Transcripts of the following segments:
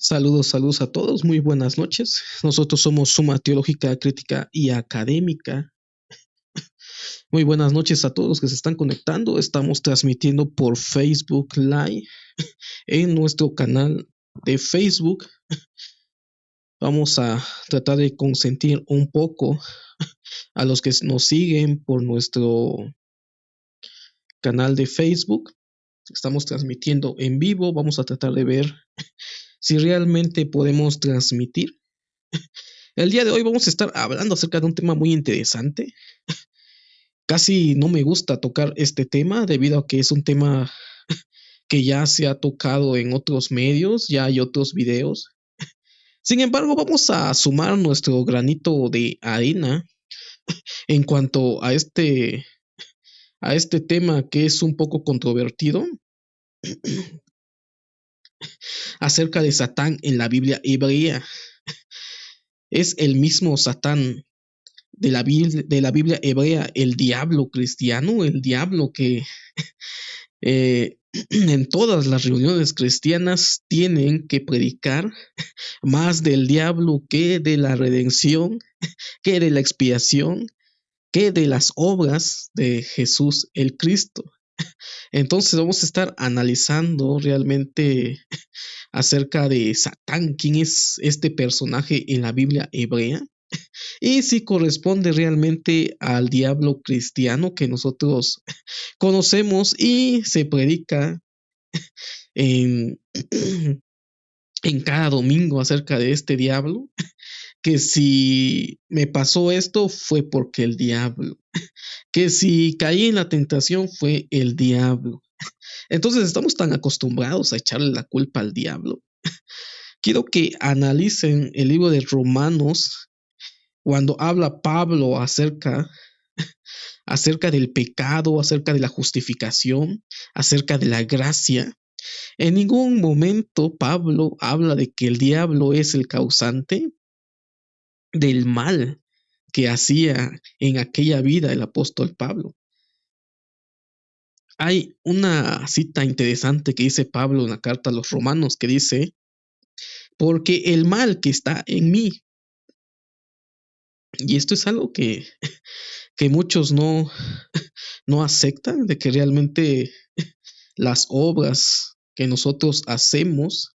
Saludos, saludos a todos, muy buenas noches. Nosotros somos Suma Teológica, Crítica y Académica. Muy buenas noches a todos los que se están conectando. Estamos transmitiendo por Facebook Live en nuestro canal de Facebook. Vamos a tratar de consentir un poco a los que nos siguen por nuestro canal de Facebook. Estamos transmitiendo en vivo. Vamos a tratar de ver si realmente podemos transmitir. El día de hoy vamos a estar hablando acerca de un tema muy interesante. Casi no me gusta tocar este tema debido a que es un tema que ya se ha tocado en otros medios, ya hay otros videos. Sin embargo, vamos a sumar nuestro granito de arena en cuanto a este tema que es un poco controvertido acerca de Satán en la Biblia hebrea. Es el mismo Satán de la Biblia hebrea, el diablo cristiano, el diablo que en todas las reuniones cristianas tienen que predicar más del diablo que de la redención, que de la expiación, que de las obras de Jesús el Cristo. Entonces vamos a estar analizando realmente acerca de Satán, quién es este personaje en la Biblia hebrea y si corresponde realmente al diablo cristiano que nosotros conocemos y se predica en, en cada domingo acerca de este diablo, que si me pasó esto fue porque el diablo, que si caí en la tentación fue el diablo. Entonces estamos tan acostumbrados a echarle la culpa al diablo. Quiero que analicen el libro de Romanos cuando habla Pablo acerca del pecado, acerca de la justificación, acerca de la gracia. En ningún momento Pablo habla de que el diablo es el causante del mal que hacía en aquella vida el apóstol Pablo. Hay una cita interesante que dice Pablo en la carta a los Romanos que dice, porque el mal que está en mí, y esto es algo que muchos no aceptan, de que realmente las obras que nosotros hacemos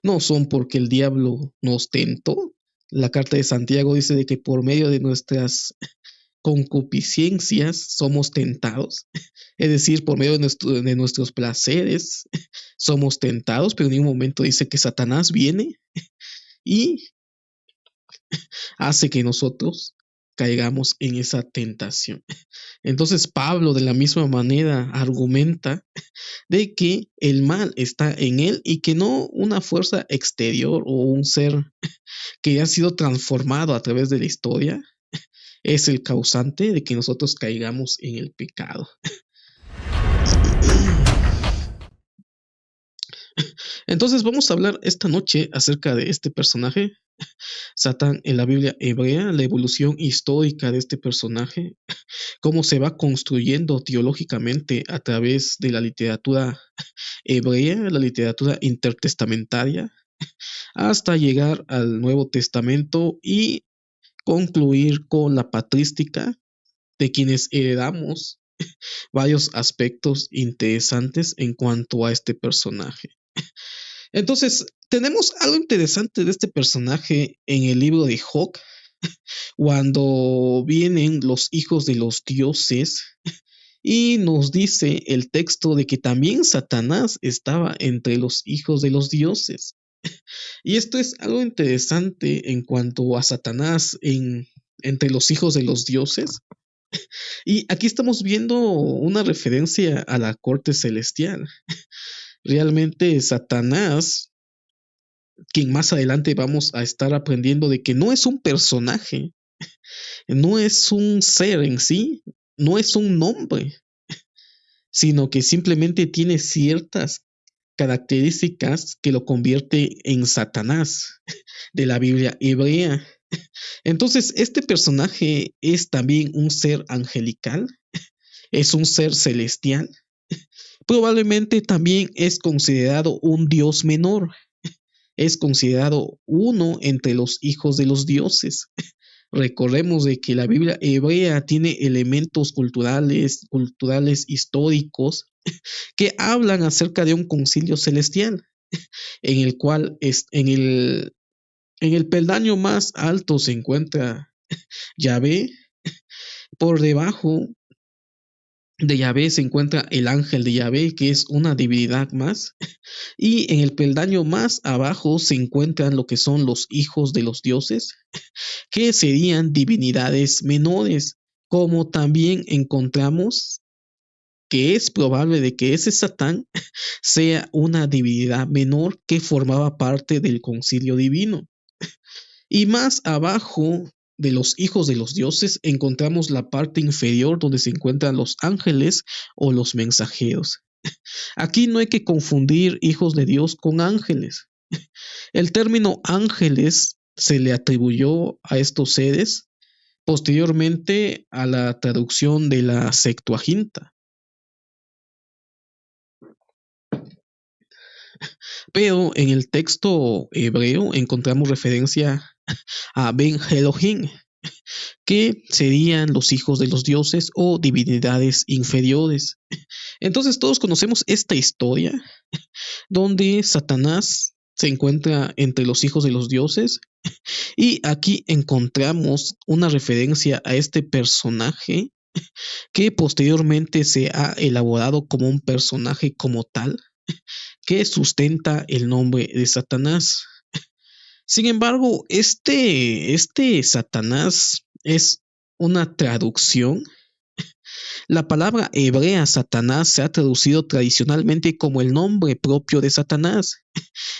no son porque el diablo nos tentó. La carta de Santiago dice de que por medio de nuestras concupiscencias somos tentados, es decir, por medio de nuestros placeres somos tentados, pero en ningún momento dice que Satanás viene y hace que nosotros caigamos en esa tentación. Entonces Pablo de la misma manera argumenta de que el mal está en él y que no una fuerza exterior o un ser que ha sido transformado a través de la historia es el causante de que nosotros caigamos en el pecado. Entonces vamos a hablar esta noche acerca de este personaje, Satán en la Biblia hebrea, la evolución histórica de este personaje, cómo se va construyendo teológicamente a través de la literatura hebrea, la literatura intertestamentaria, hasta llegar al Nuevo Testamento y concluir con la patrística, de quienes heredamos varios aspectos interesantes en cuanto a este personaje. Entonces, tenemos algo interesante de este personaje en el libro de Job, cuando vienen los hijos de los dioses y nos dice el texto de que también Satanás estaba entre los hijos de los dioses. Y esto es algo interesante en cuanto a Satanás entre los hijos de los dioses. Y aquí estamos viendo una referencia a la corte celestial. Realmente Satanás, quien más adelante vamos a estar aprendiendo de que no es un personaje, no es un ser en sí, no es un nombre, sino que simplemente tiene ciertas características que lo convierte en Satanás de la Biblia hebrea. Entonces, este personaje es también un ser angelical, es un ser celestial, probablemente también es considerado un dios menor. es considerado uno entre los hijos de los dioses. Recordemos de que la Biblia hebrea tiene elementos culturales históricos que hablan acerca de un concilio celestial, en el cual en el peldaño más alto se encuentra Yahvé, por debajo de Yahvé se encuentra el ángel de Yahvé, que es una divinidad más, y en el peldaño más abajo se encuentran lo que son los hijos de los dioses, que serían divinidades menores, como también encontramos que es probable de que ese Satán sea una divinidad menor que formaba parte del concilio divino. Y más abajo de los hijos de los dioses encontramos la parte inferior donde se encuentran los ángeles o los mensajeros. Aquí no hay que confundir hijos de Dios con ángeles. El término ángeles se le atribuyó a estos seres posteriormente a la traducción de la Septuaginta. Pero en el texto hebreo encontramos referencia a Ben Elohim, que serían los hijos de los dioses o divinidades inferiores. Entonces todos conocemos esta historia donde Satanás se encuentra entre los hijos de los dioses y aquí encontramos una referencia a este personaje que posteriormente se ha elaborado como un personaje como tal que sustenta el nombre de Satanás. Sin embargo, este Satanás es una traducción. La palabra hebrea Satanás se ha traducido tradicionalmente como el nombre propio de Satanás.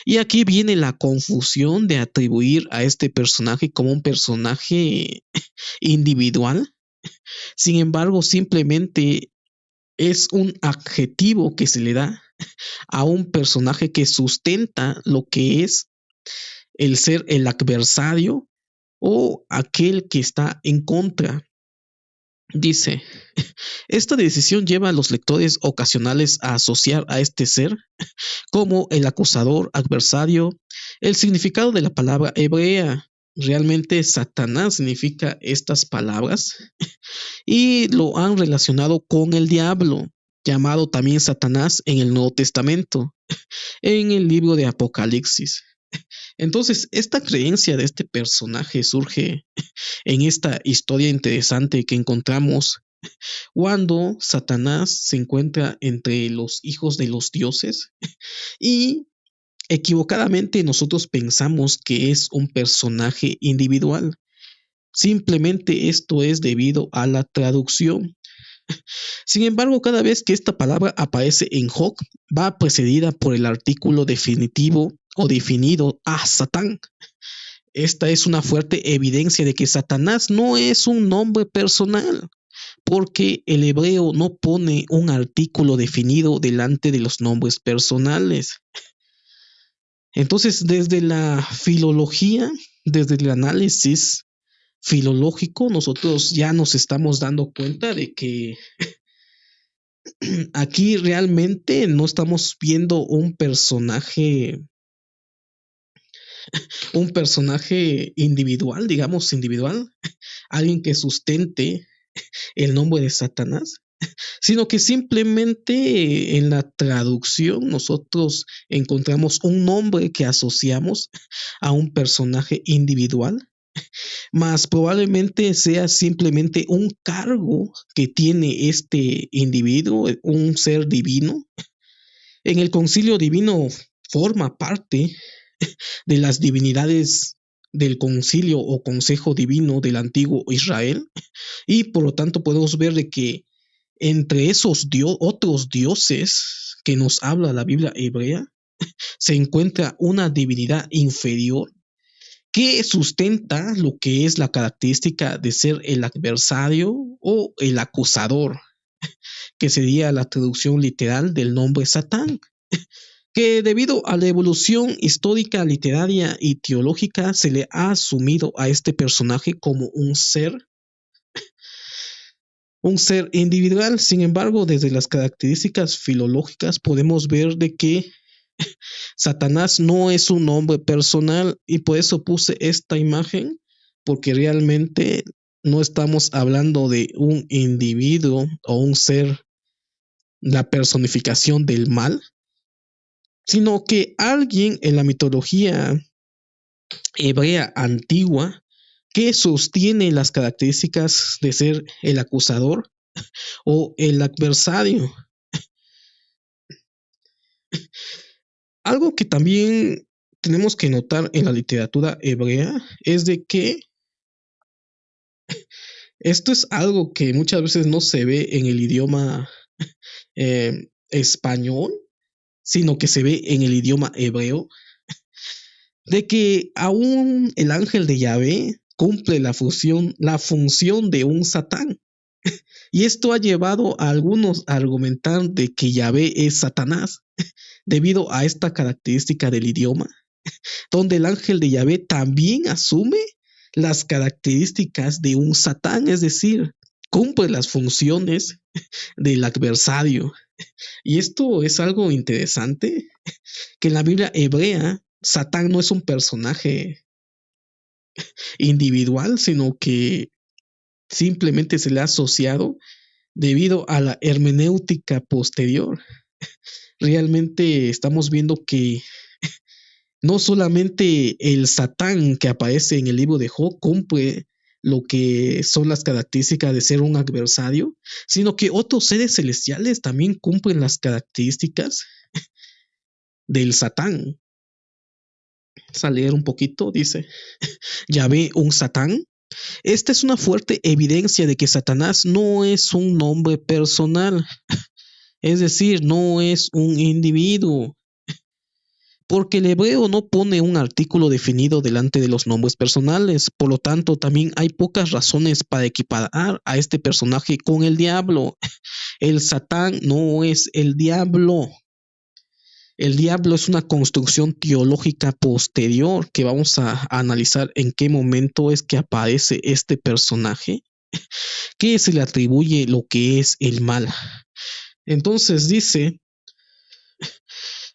Y aquí viene la confusión de atribuir a este personaje como un personaje individual. Sin embargo, simplemente es un adjetivo que se le da a un personaje que sustenta lo que es el ser el adversario o aquel que está en contra. Dice, esta decisión lleva a los lectores ocasionales a asociar a este ser como el acusador, adversario. El significado de la palabra hebrea, realmente Satanás significa estas palabras y lo han relacionado con el diablo, llamado también Satanás en el Nuevo Testamento, en el libro de Apocalipsis. Entonces, esta creencia de este personaje surge en esta historia interesante que encontramos cuando Satanás se encuentra entre los hijos de los dioses y equivocadamente nosotros pensamos que es un personaje individual. Simplemente esto es debido a la traducción. Sin embargo, cada vez que esta palabra aparece en Job, va precedida por el artículo definitivo o definido a Satán. Esta es una fuerte evidencia de que Satanás no es un nombre personal, porque el hebreo no pone un artículo definido delante de los nombres personales. Entonces, desde la filología, desde el análisis filológico, nosotros ya nos estamos dando cuenta de que aquí realmente no estamos viendo un personaje individual, digamos individual, alguien que sustente el nombre de Satanás, sino que simplemente en la traducción nosotros encontramos un nombre que asociamos a un personaje individual, más probablemente sea simplemente un cargo que tiene este individuo, un ser divino. En el concilio divino forma parte de las divinidades del concilio o consejo divino del antiguo Israel y por lo tanto podemos ver de que entre esos otros dioses que nos habla la Biblia hebrea se encuentra una divinidad inferior que sustenta lo que es la característica de ser el adversario o el acusador, que sería la traducción literal del nombre Satán, que debido a la evolución histórica, literaria y teológica se le ha asumido a este personaje como un ser individual. Sin embargo, desde las características filológicas podemos ver de que Satanás no es un nombre personal y por eso puse esta imagen, porque realmente no estamos hablando de un individuo o un ser, la personificación del mal, sino que alguien en la mitología hebrea antigua que sostiene las características de ser el acusador o el adversario. Algo que también tenemos que notar en la literatura hebrea es de que esto es algo que muchas veces no se ve en el idioma español, sino que se ve en el idioma hebreo, de que aún el ángel de Yahvé cumple la función de un Satán. Y esto ha llevado a algunos a argumentar de que Yahvé es Satanás, debido a esta característica del idioma, donde el ángel de Yahvé también asume las características de un Satán, es decir, cumple las funciones del adversario. Y esto es algo interesante, que en la Biblia hebrea Satán no es un personaje individual, sino que simplemente se le ha asociado debido a la hermenéutica posterior. Realmente estamos viendo que no solamente el Satán que aparece en el libro de Job cumple lo que son las características de ser un adversario, sino que otros seres celestiales también cumplen las características del Satán. Vamos a leer un poquito, dice, Yahvé, un Satán. Esta es una fuerte evidencia de que Satanás no es un nombre personal, es decir, no es un individuo, porque el hebreo no pone un artículo definido delante de los nombres personales, por lo tanto también hay pocas razones para equiparar a este personaje con el diablo. El Satán no es el diablo. El diablo es una construcción teológica posterior que vamos a analizar en qué momento es que aparece este personaje, que se le atribuye lo que es el mal. Entonces dice,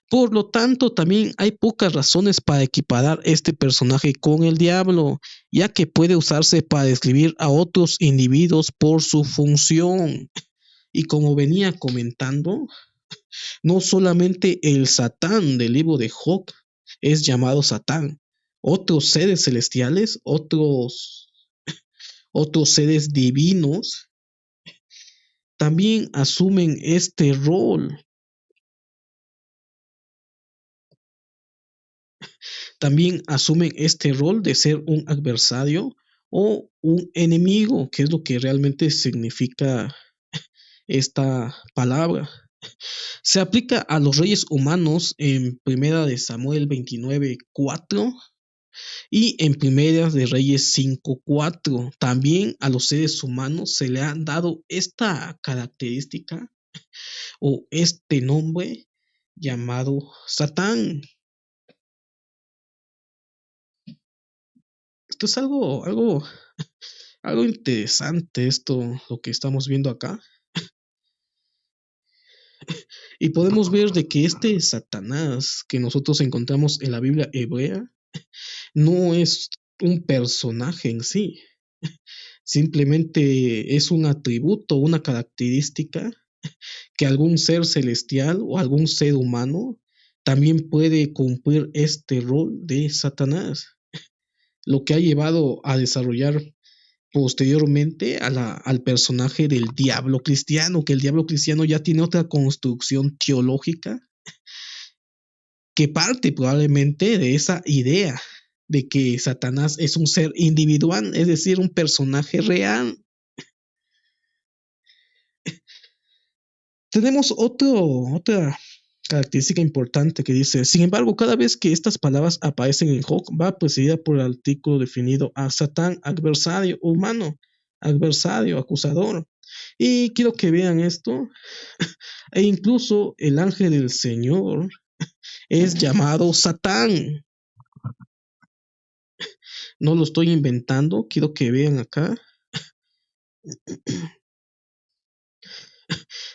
por lo tanto, también hay pocas razones para equiparar este personaje con el diablo, ya que puede usarse para describir a otros individuos por su función. Y como venía comentando, no solamente el Satán del libro de Job es llamado Satán, otros seres celestiales, otros seres divinos, también asumen este rol. También asumen este rol de ser un adversario o un enemigo, que es lo que realmente significa esta palabra. Se aplica a los reyes humanos en Primera de Samuel 29:4 y en Primera de Reyes 5:4. También a los seres humanos se le ha dado esta característica o este nombre llamado Satán. Esto es algo interesante, esto, lo que estamos viendo acá. Y podemos ver de que este Satanás que nosotros encontramos en la Biblia hebrea no es un personaje en sí, simplemente es un atributo, una característica que algún ser celestial o algún ser humano también puede cumplir este rol de Satanás, lo que ha llevado a desarrollar posteriormente al personaje del diablo cristiano, que el diablo cristiano ya tiene otra construcción teológica que parte probablemente de esa idea de que Satanás es un ser individual, es decir, un personaje real. Tenemos otra característica importante que dice, sin embargo, cada vez que estas palabras aparecen en Job, va precedida por el artículo definido a Satán, adversario humano, adversario, acusador. Y quiero que vean esto. E incluso el ángel del Señor es llamado Satán. No lo estoy inventando, quiero que vean acá.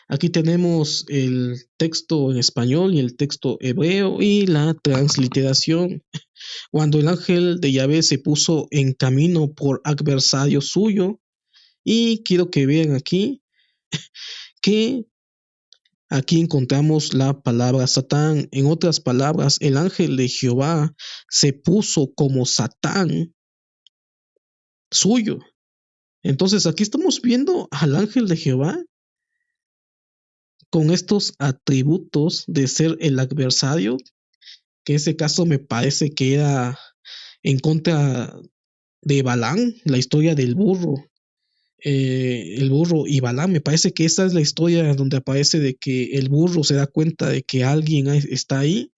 Aquí tenemos el texto en español y el texto hebreo y la transliteración. Cuando el ángel de Yahvé se puso en camino por adversario suyo, y quiero que vean aquí que aquí encontramos la palabra Satán. En otras palabras, el ángel de Jehová se puso como Satán suyo. Entonces aquí estamos viendo al ángel de Jehová con estos atributos de ser el adversario, que en ese caso me parece que era en contra de Balán, la historia del burro. El burro y Balán, me parece que esa es la historia donde aparece de que el burro se da cuenta de que alguien está ahí,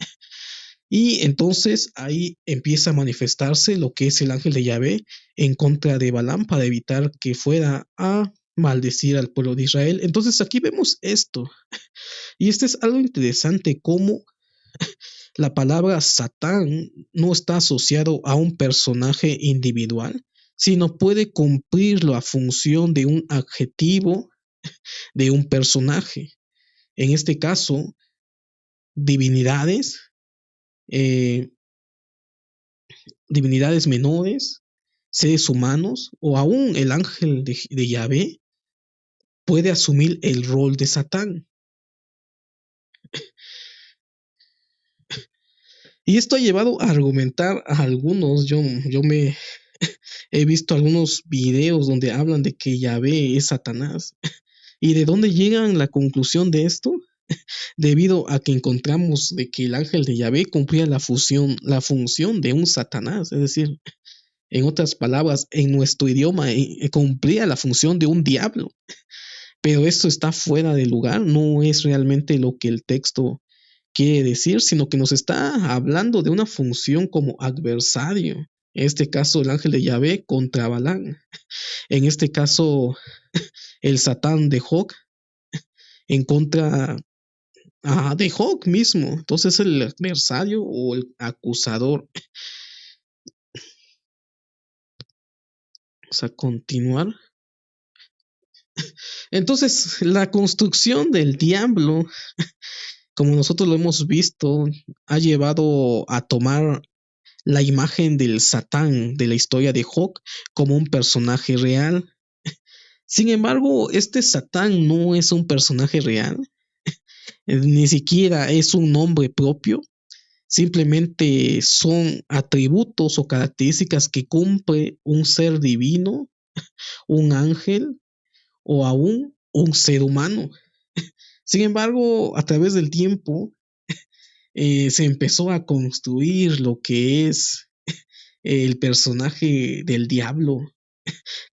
y entonces ahí empieza a manifestarse lo que es el ángel de Yahvé en contra de Balaam para evitar que fuera a maldecir al pueblo de Israel. Entonces aquí vemos esto. Y este es algo interesante, cómo la palabra Satán no está asociado a un personaje individual, sino puede cumplir la función de un adjetivo de un personaje. En este caso, divinidades, eh, divinidades menores, seres humanos o aún el ángel de Yahvé puede asumir el rol de Satán. Y esto ha llevado a argumentar a algunos. Yo me he visto algunos videos donde hablan de que Yahvé es Satanás. ¿Y de dónde llegan la conclusión de esto? Debido a que encontramos de que el ángel de Yahvé cumplía la función de un Satanás, es decir, en otras palabras, en nuestro idioma cumplía la función de un diablo. Pero esto está fuera de lugar, no es realmente lo que el texto quiere decir, sino que nos está hablando de una función como adversario. En este caso, el ángel de Yahvé contra Balán. En este caso, el Satán de Job en contra de Job mismo. Entonces, el adversario o el acusador. Vamos a continuar. Entonces, la construcción del diablo, como nosotros lo hemos visto, ha llevado a tomar la imagen del Satán de la historia de Job como un personaje real. Sin embargo, este Satán no es un personaje real, ni siquiera es un nombre propio, simplemente son atributos o características que cumple un ser divino, un ángel o aún un ser humano. Sin embargo, a través del tiempo se empezó a construir lo que es el personaje del diablo,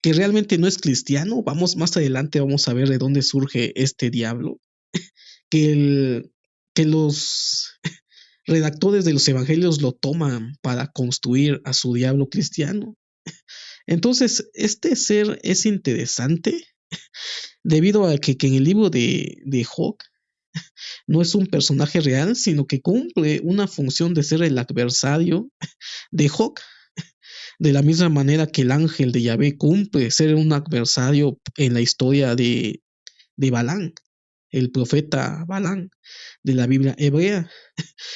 que realmente no es cristiano. Vamos más adelante, vamos a ver de dónde surge este diablo, que los redactores de los evangelios lo toman para construir a su diablo cristiano. Entonces, este ser es interesante debido a que en el libro de Job no es un personaje real, sino que cumple una función de ser el adversario de Job, de la misma manera que el ángel de Yahvé cumple ser un adversario en la historia de Balán, el profeta Balán de la Biblia hebrea.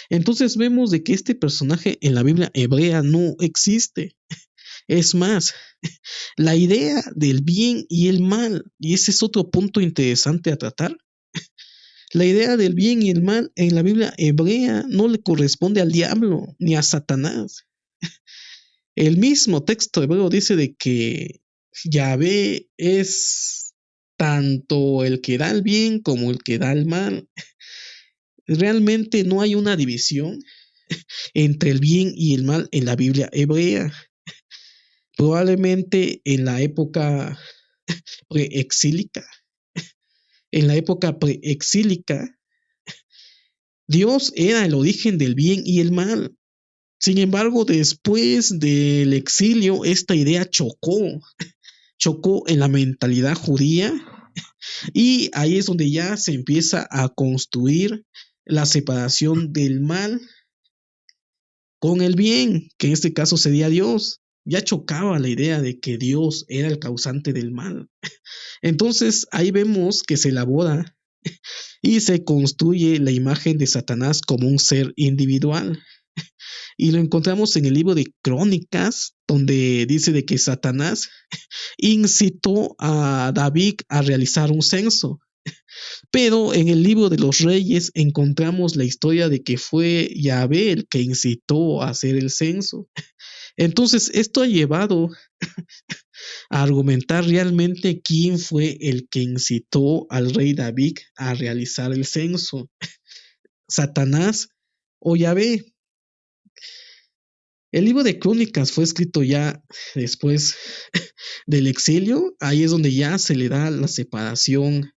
Entonces vemos de que este personaje en la Biblia hebrea no existe. Es más, la idea del bien y el mal, y ese es otro punto interesante a tratar. La idea del bien y el mal en la Biblia hebrea no le corresponde al diablo ni a Satanás. El mismo texto hebreo dice de que Yahvé es tanto el que da el bien como el que da el mal. Realmente no hay una división entre el bien y el mal en la Biblia hebrea. Probablemente en la época preexílica, Dios era el origen del bien y el mal. Sin embargo, después del exilio, esta idea chocó en la mentalidad judía, y ahí es donde ya se empieza a construir la separación del mal con el bien, que en este caso sería Dios. Ya chocaba la idea de que Dios era el causante del mal. Entonces ahí vemos que se elabora y se construye la imagen de Satanás como un ser individual. Y lo encontramos en el libro de Crónicas, donde dice de que Satanás incitó a David a realizar un censo. Pero en el libro de los Reyes encontramos la historia de que fue Yahvé el que incitó a hacer el censo. Entonces, esto ha llevado a argumentar realmente quién fue el que incitó al rey David a realizar el censo, Satanás o Yahvé. El libro de Crónicas fue escrito ya después del exilio. Ahí es donde ya se le da la separación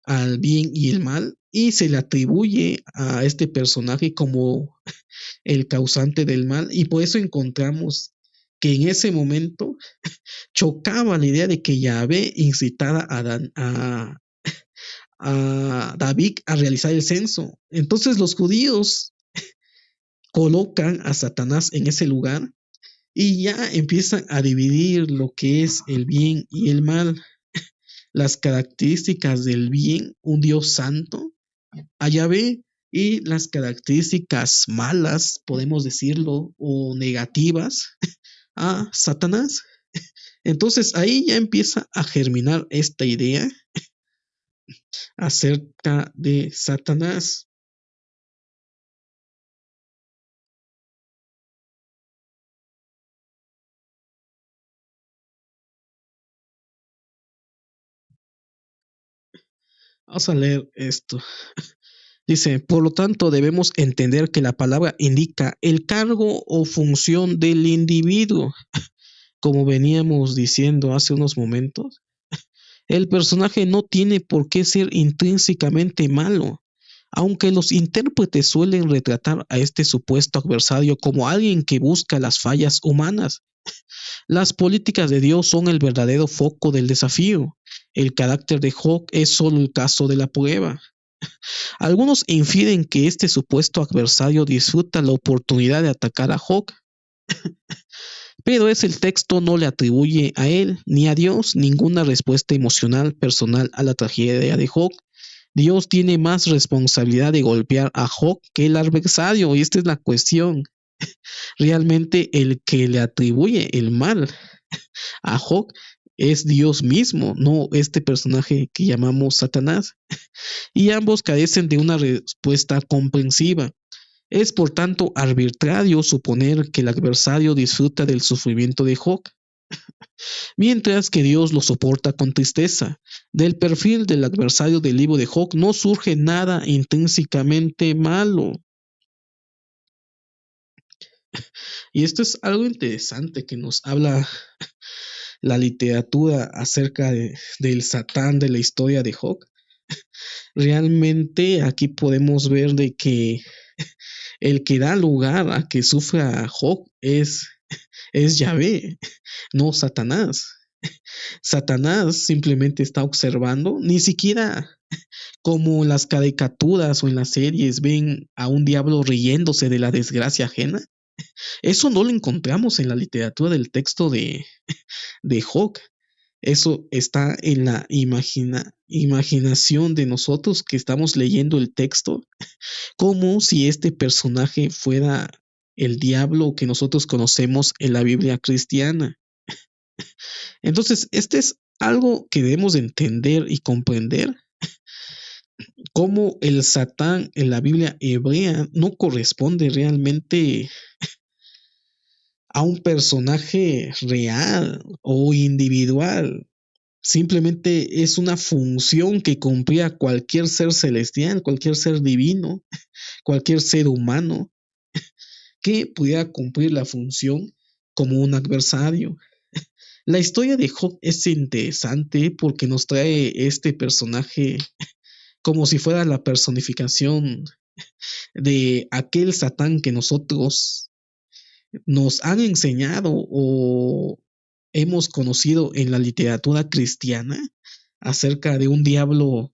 al bien y el mal y se le atribuye a este personaje como el causante del mal, y por eso encontramos que en ese momento chocaba la idea de que Yahvé incitara a David a realizar el censo. Entonces los judíos colocan a Satanás en ese lugar y ya empiezan a dividir lo que es el bien y el mal, las características del bien, un Dios santo, a Yahvé, y las características malas, podemos decirlo, o negativas, a Satanás. Entonces ahí ya empieza a germinar esta idea acerca de Satanás. Vamos a leer esto. Dice, por lo tanto, debemos entender que la palabra indica el cargo o función del individuo. Como veníamos diciendo hace unos momentos, el personaje no tiene por qué ser intrínsecamente malo, aunque los intérpretes suelen retratar a este supuesto adversario como alguien que busca las fallas humanas. Las políticas de Dios son el verdadero foco del desafío. El carácter de Job es solo el caso de la prueba. Algunos infieren que este supuesto adversario disfruta la oportunidad de atacar a Job, pero el texto no le atribuye a él ni a Dios ninguna respuesta emocional personal a la tragedia de Job. Dios tiene más responsabilidad de golpear a Job que el adversario, y esta es la cuestión. Realmente el que le atribuye el mal a Job es Dios mismo, no este personaje que llamamos Satanás, y ambos carecen de una respuesta comprensiva. Es por tanto arbitrario suponer que el adversario disfruta del sufrimiento de Job, mientras que Dios lo soporta con tristeza. Del perfil del adversario del libro de Job no surge nada intrínsecamente malo. Y esto es algo interesante que nos habla la literatura acerca del Satán de la historia de Job. Realmente aquí podemos ver de que el que da lugar a que sufra Job es Yahvé, no Satanás. Satanás simplemente está observando, ni siquiera como en las caricaturas o en las series ven a un diablo riéndose de la desgracia ajena. Eso no lo encontramos en la literatura del texto de Job. Eso está en la imaginación de nosotros que estamos leyendo el texto, como si este personaje fuera el diablo que nosotros conocemos en la Biblia cristiana. Entonces, este es algo que debemos entender y comprender, cómo el Satán en la Biblia hebrea no corresponde realmente a un personaje real o individual. Simplemente es una función que cumplía cualquier ser celestial, cualquier ser divino, cualquier ser humano que pudiera cumplir la función como un adversario. La historia de Job es interesante porque nos trae este personaje como si fuera la personificación de aquel Satán que nosotros nos han enseñado o hemos conocido en la literatura cristiana acerca de un diablo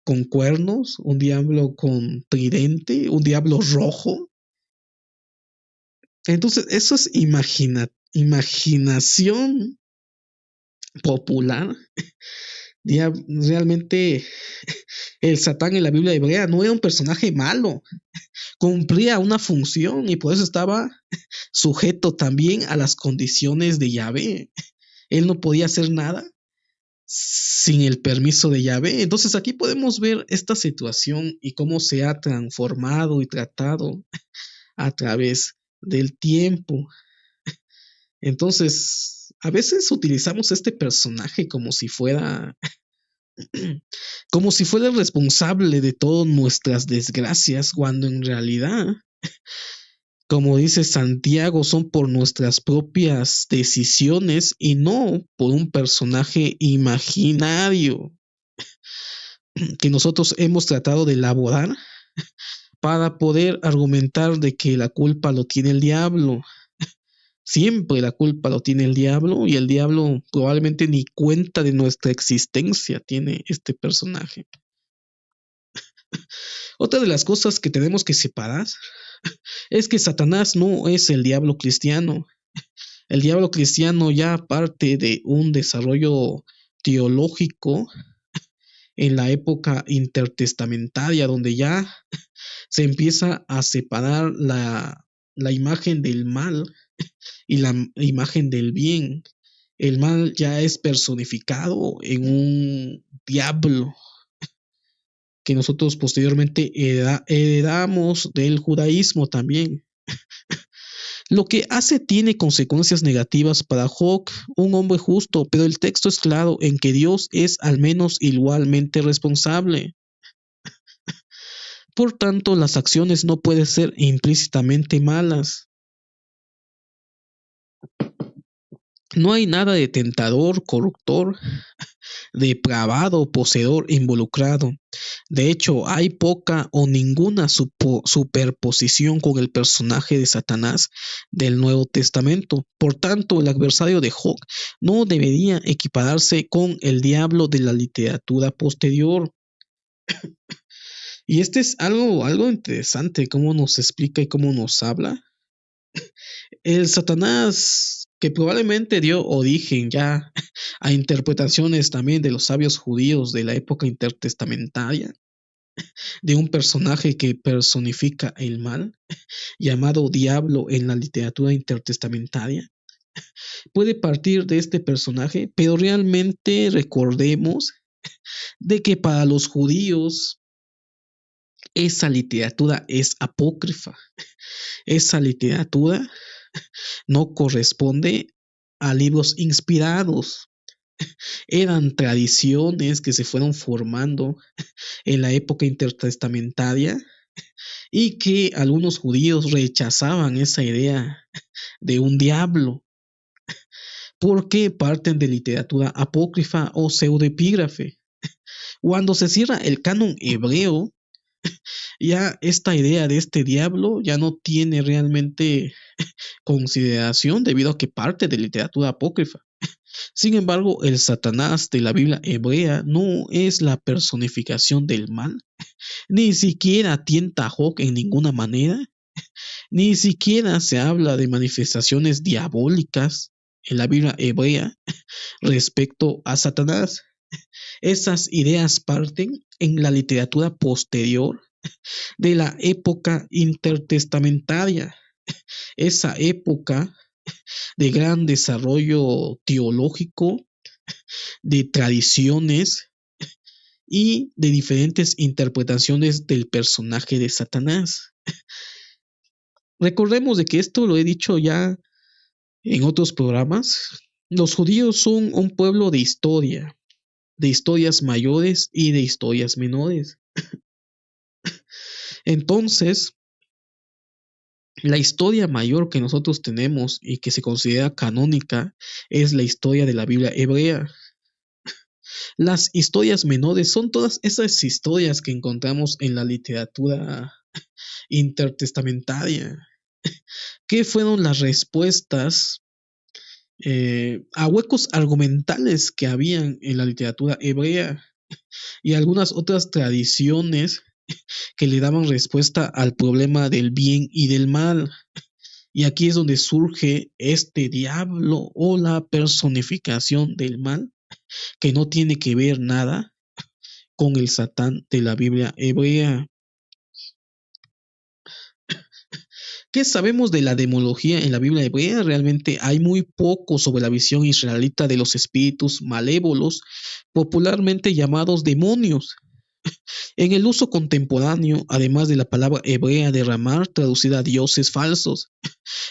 con cuernos, un diablo con tridente, un diablo rojo. Entonces, eso es imaginación popular Realmente el Satán en la Biblia hebrea no era un personaje malo, cumplía una función y por eso estaba sujeto también a las condiciones de Yahvé. Él no podía hacer nada sin el permiso de Yahvé. Entonces aquí podemos ver esta situación y cómo se ha transformado y tratado a través del tiempo. Entonces, a veces utilizamos este personaje como si fuera el responsable de todas nuestras desgracias, cuando en realidad, como dice Santiago, son por nuestras propias decisiones y no por un personaje imaginario que nosotros hemos tratado de elaborar para poder argumentar de que la culpa lo tiene el diablo. Siempre la culpa lo tiene el diablo y el diablo probablemente ni cuenta de nuestra existencia tiene este personaje. Otra de las cosas que tenemos que separar es que Satanás no es el diablo cristiano. El diablo cristiano ya parte de un desarrollo teológico en la época intertestamentaria, donde ya se empieza a separar la imagen del mal y la imagen del bien. El mal ya es personificado en un diablo que nosotros posteriormente heredamos del judaísmo también. Lo que hace tiene consecuencias negativas para Job, un hombre justo, pero el texto es claro en que Dios es al menos igualmente responsable. Por tanto, las acciones no pueden ser implícitamente malas. No hay nada de tentador, corruptor, depravado, poseedor involucrado. De hecho, hay poca o ninguna superposición con el personaje de Satanás del Nuevo Testamento. Por tanto, el adversario de Job no debería equipararse con el diablo de la literatura posterior. Y este es algo interesante, cómo nos explica y cómo nos habla. El Satanás, que probablemente dio origen ya a interpretaciones también de los sabios judíos de la época intertestamentaria, de un personaje que personifica el mal, llamado diablo en la literatura intertestamentaria, puede partir de este personaje, pero realmente recordemos de que para los judíos esa literatura es apócrifa. Esa literatura no corresponde a libros inspirados. Eran tradiciones que se fueron formando en la época intertestamentaria y que algunos judíos rechazaban esa idea de un diablo porque parten de literatura apócrifa o pseudoepígrafe. Cuando se cierra el canon hebreo, ya esta idea de este diablo ya no tiene realmente consideración debido a que parte de literatura apócrifa. Sin embargo, el Satanás de la Biblia hebrea no es la personificación del mal, ni siquiera tienta a Job en ninguna manera, ni siquiera se habla de manifestaciones diabólicas en la Biblia hebrea respecto a Satanás. Esas ideas parten en la literatura posterior de la época intertestamentaria, esa época de gran desarrollo teológico, de tradiciones y de diferentes interpretaciones del personaje de Satanás. Recordemos de que esto lo he dicho ya en otros programas. Los judíos son un pueblo de historia, de historias mayores y de historias menores. Entonces, la historia mayor que nosotros tenemos y que se considera canónica es la historia de la Biblia hebrea. Las historias menores son todas esas historias que encontramos en la literatura intertestamentaria. ¿Qué fueron las respuestas a huecos argumentales que habían en la literatura hebrea y algunas otras tradiciones que le daban respuesta al problema del bien y del mal? Y aquí es donde surge este diablo o la personificación del mal que no tiene que ver nada con el Satán de la Biblia hebrea. ¿Qué sabemos de la demología en la Biblia hebrea? Realmente hay muy poco sobre la visión israelita de los espíritus malévolos, popularmente llamados demonios. En el uso contemporáneo, además de la palabra hebrea de ramar, traducida a dioses falsos.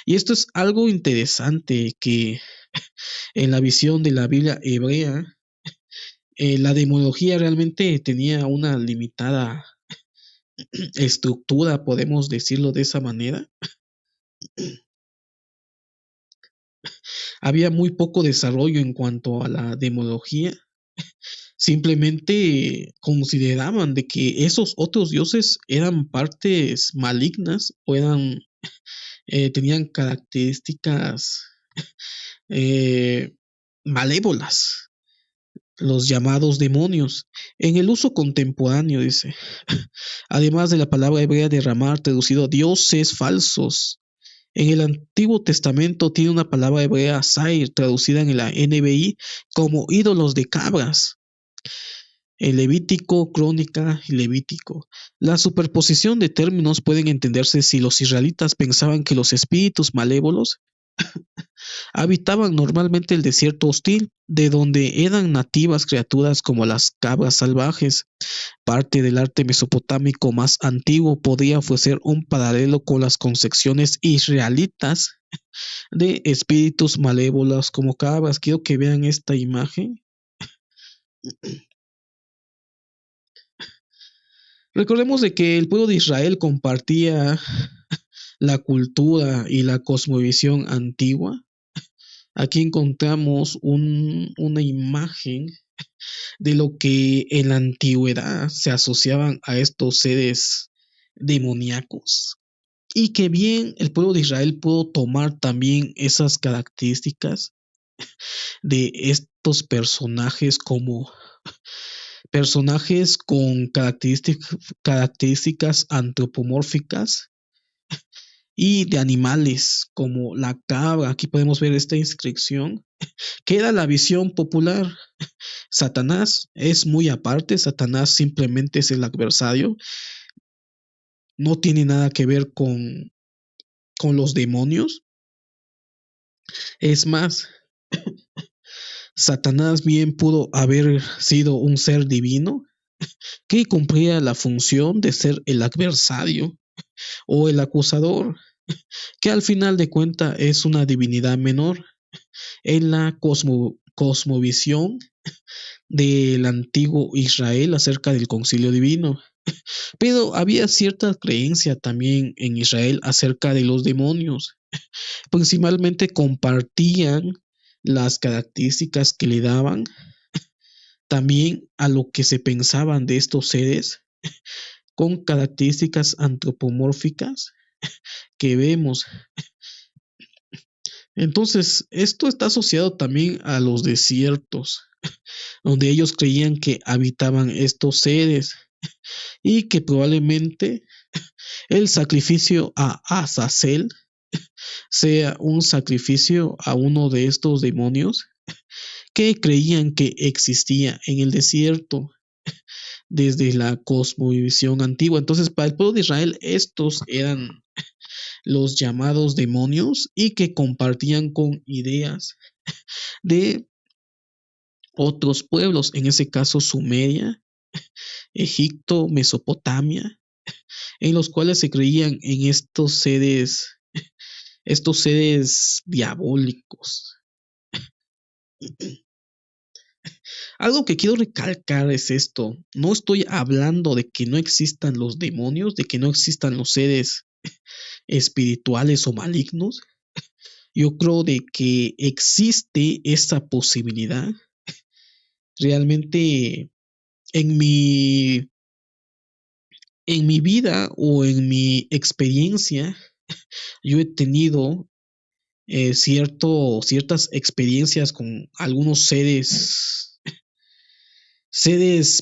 Y esto es algo interesante, que en la visión de la Biblia hebrea, la demonología realmente tenía una limitada estructura, podemos decirlo de esa manera. Había muy poco desarrollo en cuanto a la demonología. Simplemente consideraban de que esos otros dioses eran partes malignas o tenían características eh, malévolas, los llamados demonios. En el uso contemporáneo, dice, además de la palabra hebrea derramar, traducido a dioses falsos. En el Antiguo Testamento tiene una palabra hebrea Sair, traducida en la NBI como ídolos de cabras. El Levítico, Crónica y Levítico. La superposición de términos pueden entenderse si los israelitas pensaban que los espíritus malévolos habitaban normalmente el desierto hostil, de donde eran nativas criaturas como las cabras salvajes. Parte del arte mesopotámico más antiguo podría ofrecer un paralelo con las concepciones israelitas de espíritus malévolos como cabras. Quiero que vean esta imagen. Recordemos de que el pueblo de Israel compartía la cultura y la cosmovisión antigua. Aquí encontramos una imagen de lo que en la antigüedad se asociaban a estos seres demoníacos, y que bien el pueblo de Israel pudo tomar también esas características de estos personajes como personajes con características antropomórficas y de animales como la cabra. Aquí podemos ver esta inscripción, que era la visión popular. Satanás es muy aparte, Satanás simplemente es el adversario, no tiene nada que ver con los demonios. Es más, Satanás bien pudo haber sido un ser divino que cumplía la función de ser el adversario o el acusador, que al final de cuentas es una divinidad menor en la cosmovisión del antiguo Israel acerca del concilio divino. Pero había cierta creencia también en Israel acerca de los demonios. Principalmente compartían las características que le daban también a lo que se pensaban de estos seres, con características antropomórficas que vemos. Entonces, esto está asociado también a los desiertos, donde ellos creían que habitaban estos seres y que probablemente el sacrificio a Azazel sea un sacrificio a uno de estos demonios que creían que existía en el desierto desde la cosmovisión antigua. Entonces, para el pueblo de Israel, estos eran los llamados demonios y que compartían con ideas de otros pueblos, en ese caso Sumeria, Egipto, Mesopotamia, en los cuales se creían en estos seres diabólicos. Algo que quiero recalcar es esto: no estoy hablando de que no existan los demonios, de que no existan los seres espirituales o malignos. Yo creo de que existe esa posibilidad. Realmente en mi vida o en mi experiencia, yo he tenido ciertas experiencias con algunos seres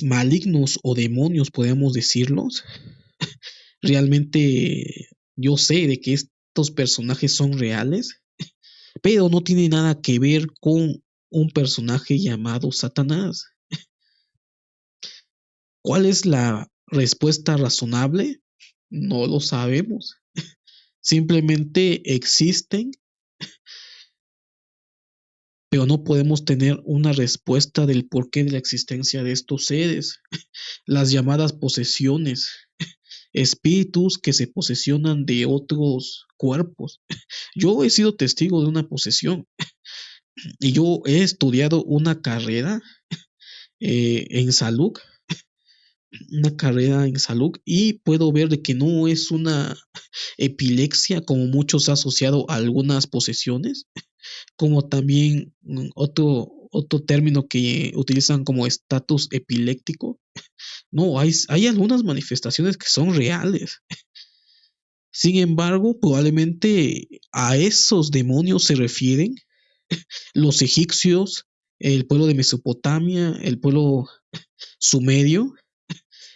malignos o demonios, podemos decirlos. Realmente yo sé de que estos personajes son reales, pero no tiene nada que ver con un personaje llamado Satanás. ¿Cuál es la respuesta razonable? No lo sabemos. Simplemente existen, pero no podemos tener una respuesta del porqué de la existencia de estos seres. Las llamadas posesiones, espíritus que se posesionan de otros cuerpos. Yo he sido testigo de una posesión y yo he estudiado en salud, una carrera en salud, y puedo ver de que no es una epilepsia como muchos han asociado a algunas posesiones, como también otro término que utilizan como estatus epiléptico. No, hay algunas manifestaciones que son reales. Sin embargo, probablemente a esos demonios se refieren los egipcios, el pueblo de Mesopotamia, el pueblo sumerio,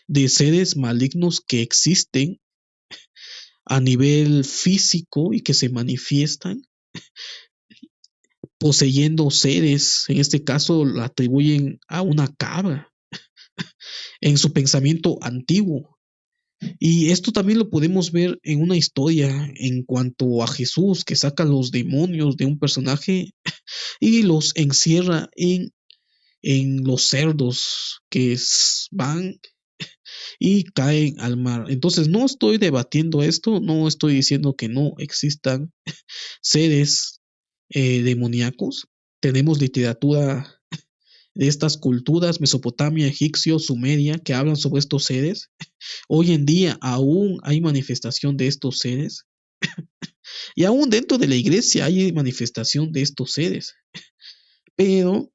de seres malignos que existen a nivel físico y que se manifiestan poseyendo seres. En este caso lo atribuyen a una cabra en su pensamiento antiguo. Y esto también lo podemos ver en una historia en cuanto a Jesús, que saca los demonios de un personaje y los encierra en los cerdos que van y caen al mar. Entonces no estoy debatiendo esto, no estoy diciendo que no existan seres demoníacos. Tenemos literatura de estas culturas, Mesopotamia, egipcio, sumeria, que hablan sobre estos seres. Hoy en día aún hay manifestación de estos seres. Y aún dentro de la iglesia hay manifestación de estos seres. Pero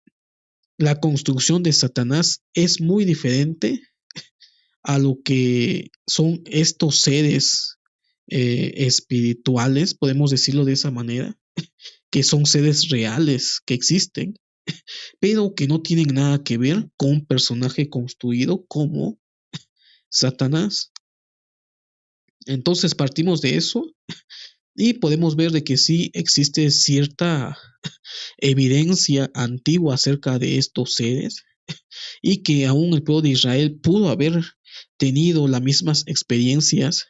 la construcción de Satanás es muy diferente a lo que son estos seres espirituales, podemos decirlo de esa manera, que son seres reales que existen, pero que no tienen nada que ver con un personaje construido como Satanás. Entonces partimos de eso y podemos ver de que sí existe cierta evidencia antigua acerca de estos seres y que aún el pueblo de Israel pudo haber tenido las mismas experiencias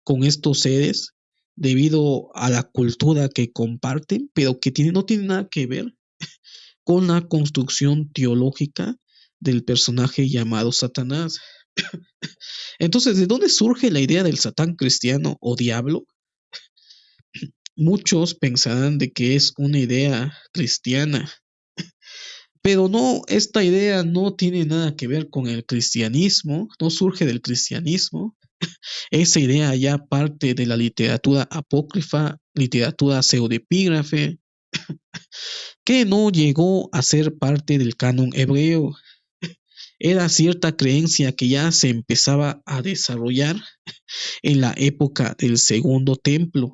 con estos seres debido a la cultura que comparten, pero que no tiene nada que ver con la construcción teológica del personaje llamado Satanás. Entonces, ¿de dónde surge la idea del Satán cristiano o diablo? Muchos pensarán de que es una idea cristiana, pero no, esta idea no tiene nada que ver con el cristianismo, no surge del cristianismo. Esa idea ya parte de la literatura apócrifa, literatura pseudepígrafe, que no llegó a ser parte del canon hebreo. Era cierta creencia que ya se empezaba a desarrollar en la época del Segundo Templo.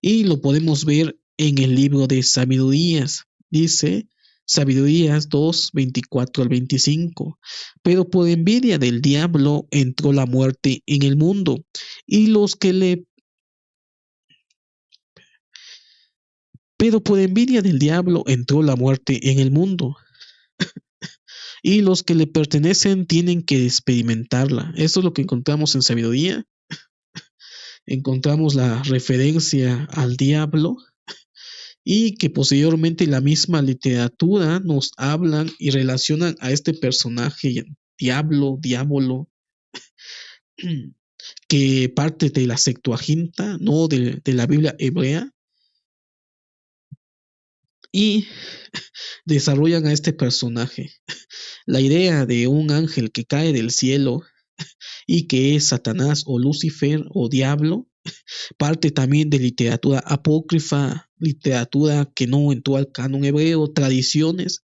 Y lo podemos ver en el libro de Sabidurías. Dice Sabidurías 2, 24 al 25. Pero por envidia del diablo entró la muerte en el mundo, y los que le pero por envidia del diablo entró la muerte en el mundo, y los que le pertenecen tienen que experimentarla. Eso es lo que encontramos en Sabiduría. Encontramos la referencia al diablo y que posteriormente la misma literatura nos hablan y relacionan a este personaje diablo, que parte de la Septuaginta, no de la Biblia hebrea, y desarrollan a este personaje. La idea de un ángel que cae del cielo y que es Satanás o Lucifer o diablo, parte también de literatura apócrifa, literatura que no entró al canon hebreo, tradiciones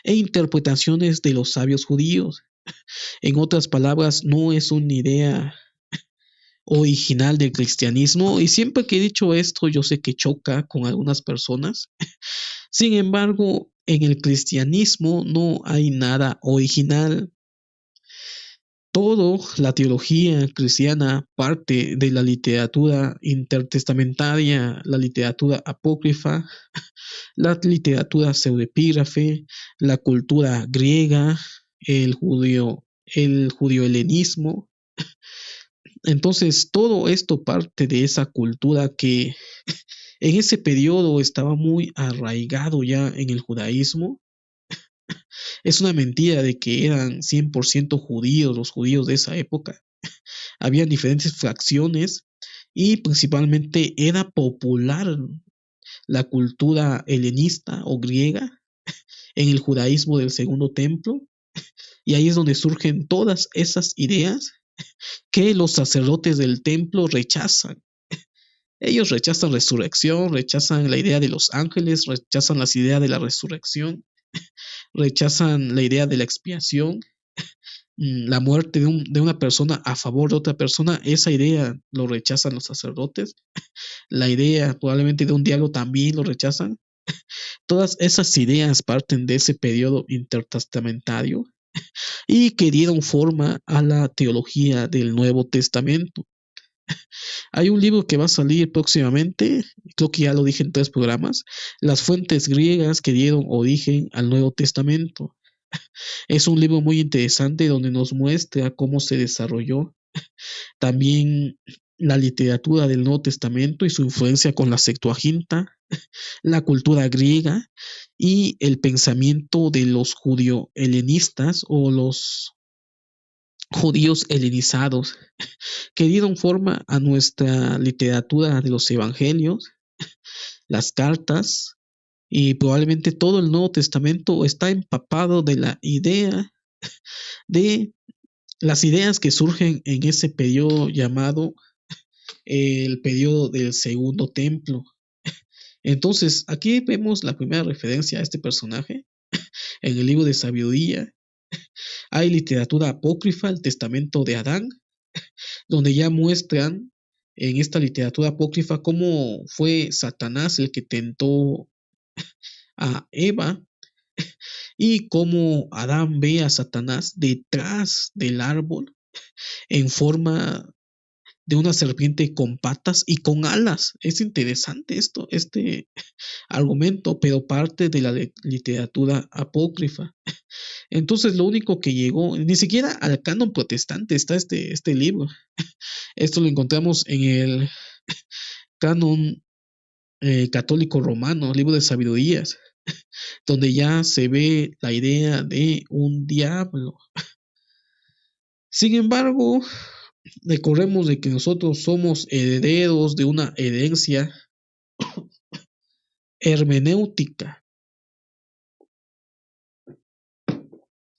e interpretaciones de los sabios judíos. En otras palabras, no es una idea original del cristianismo, y siempre que he dicho esto yo sé que choca con algunas personas. Sin embargo, en el cristianismo no hay nada original. Todo la teología cristiana parte de la literatura intertestamentaria, la literatura apócrifa, la literatura pseudoepígrafe, la cultura griega, el judío helenismo. Entonces, todo esto parte de esa cultura que en ese periodo estaba muy arraigado ya en el judaísmo. Es una mentira de que eran 100% judíos los judíos de esa época. Habían diferentes fracciones y principalmente era popular la cultura helenista o griega en el judaísmo del segundo templo, y ahí es donde surgen todas esas ideas que los sacerdotes del templo rechazan. Ellos rechazan resurrección, rechazan la idea de los ángeles, rechazan las ideas de la resurrección, rechazan la idea de la expiación, la muerte de una persona a favor de otra persona. Esa idea lo rechazan los sacerdotes. La idea probablemente de un diablo también lo rechazan. Todas esas ideas parten de ese periodo intertestamentario y que dieron forma a la teología del Nuevo Testamento. Hay un libro que va a salir próximamente, creo que ya lo dije en 3 programas, las fuentes griegas que dieron origen al Nuevo Testamento. Es un libro muy interesante donde nos muestra cómo se desarrolló también la literatura del Nuevo Testamento y su influencia con la Septuaginta, la cultura griega y el pensamiento de los judío-helenistas o los judíos helenizados que dieron forma a nuestra literatura de los evangelios, las cartas, y probablemente todo el Nuevo Testamento está empapado de la idea de las ideas que surgen en ese periodo llamado el periodo del Segundo Templo. Entonces, aquí vemos la primera referencia a este personaje en el libro de Sabiduría. Hay literatura apócrifa, el Testamento de Adán, donde ya muestran en esta literatura apócrifa cómo fue Satanás el que tentó a Eva y cómo Adán ve a Satanás detrás del árbol en forma de una serpiente con patas y con alas. Es interesante esto, este argumento, pero parte de la literatura apócrifa. Entonces, lo único que llegó, ni siquiera al canon protestante está este libro. Esto lo encontramos en el canon católico romano, libro de sabidurías, donde ya se ve la idea de un diablo. Sin embargo, recordemos de que nosotros somos herederos de una herencia hermenéutica.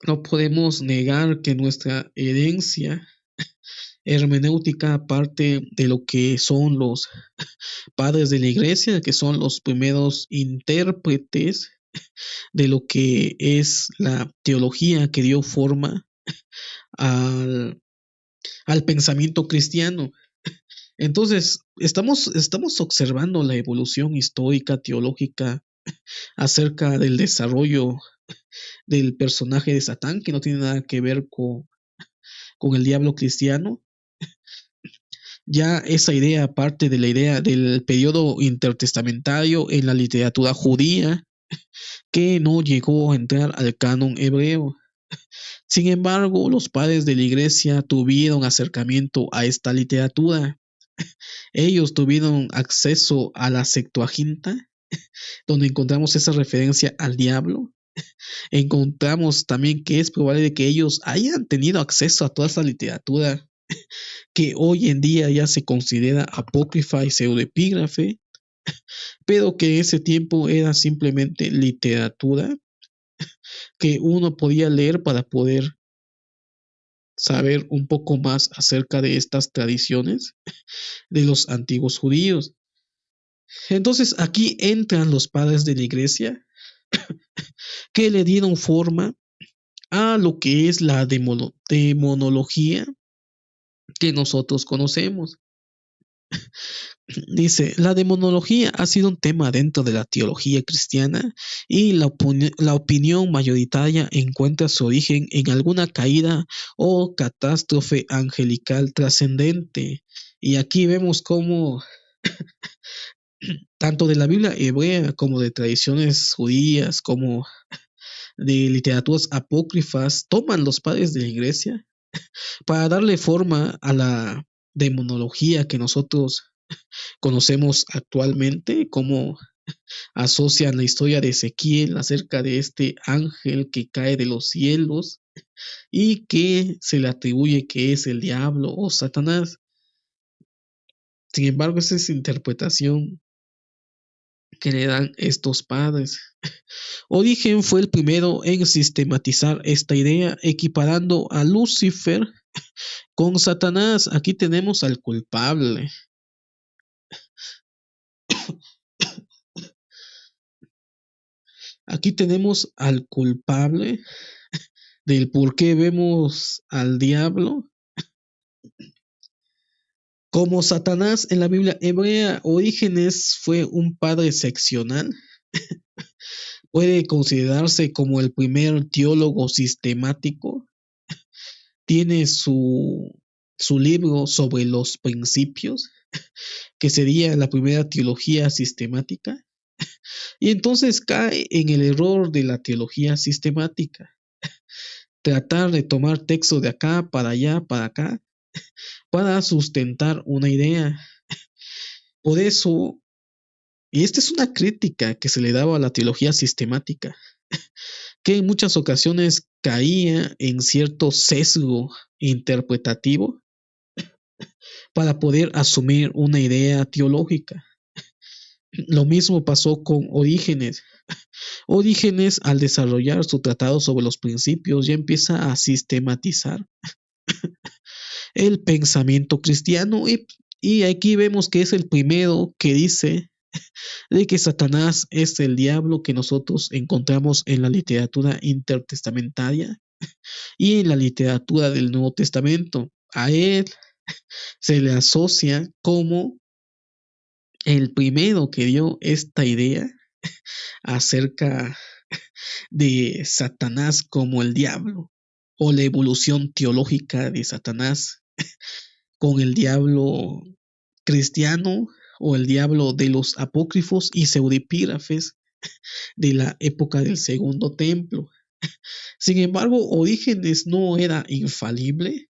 No podemos negar que nuestra herencia hermenéutica parte de lo que son los padres de la iglesia, que son los primeros intérpretes de lo que es la teología que dio forma al, al pensamiento cristiano. Entonces, estamos observando la evolución histórica, teológica, acerca del desarrollo del personaje de Satán, que no tiene nada que ver con el diablo cristiano. Ya esa idea parte de la idea del periodo intertestamentario en la literatura judía, que no llegó a entrar al canon hebreo. Sin embargo, los padres de la iglesia tuvieron acercamiento a esta literatura. Ellos tuvieron acceso a la Septuaginta, donde encontramos esa referencia al diablo. Encontramos también que es probable que ellos hayan tenido acceso a toda esa literatura que hoy en día ya se considera apócrifa y pseudoepígrafe, pero que en ese tiempo era simplemente literatura que uno podía leer para poder saber un poco más acerca de estas tradiciones de los antiguos judíos. Entonces aquí entran los padres de la iglesia que le dieron forma a lo que es la demonología que nosotros conocemos. Dice, la demonología ha sido un tema dentro de la teología cristiana y la opinión mayoritaria encuentra su origen en alguna caída o catástrofe angelical trascendente. Y aquí vemos cómo tanto de la Biblia hebrea como de tradiciones judías, como de literaturas apócrifas, toman los padres de la iglesia para darle forma a la demonología que nosotros conocemos actualmente, como asocian la historia de Ezequiel acerca de este ángel que cae de los cielos y que se le atribuye que es el diablo o Satanás. Sin embargo, esa es interpretación que le dan estos padres. Origen fue el primero en sistematizar esta idea, equiparando a Lucifer con Satanás. Aquí tenemos al culpable. Aquí tenemos al culpable del por qué vemos al diablo como Satanás en la Biblia hebrea. Orígenes fue un padre seccional. Puede considerarse como el primer teólogo sistemático. Tiene su libro sobre los principios, que sería la primera teología sistemática. Y entonces cae en el error de la teología sistemática. Tratar de tomar texto de acá, para allá, para acá, para sustentar una idea. Por eso, y esta es una crítica que se le daba a la teología sistemática, que en muchas ocasiones caía en cierto sesgo interpretativo para poder asumir una idea teológica. Lo mismo pasó con Orígenes. Orígenes, al desarrollar su tratado sobre los principios, ya empieza a sistematizar el pensamiento cristiano y aquí vemos que es el primero que dice de que Satanás es el diablo que nosotros encontramos en la literatura intertestamentaria y en la literatura del Nuevo Testamento. A él se le asocia como el primero que dio esta idea acerca de Satanás como el diablo, o la evolución teológica de Satanás con el diablo cristiano o el diablo de los apócrifos y pseudepígrafes de la época del Segundo Templo. Sin embargo, Orígenes no era infalible,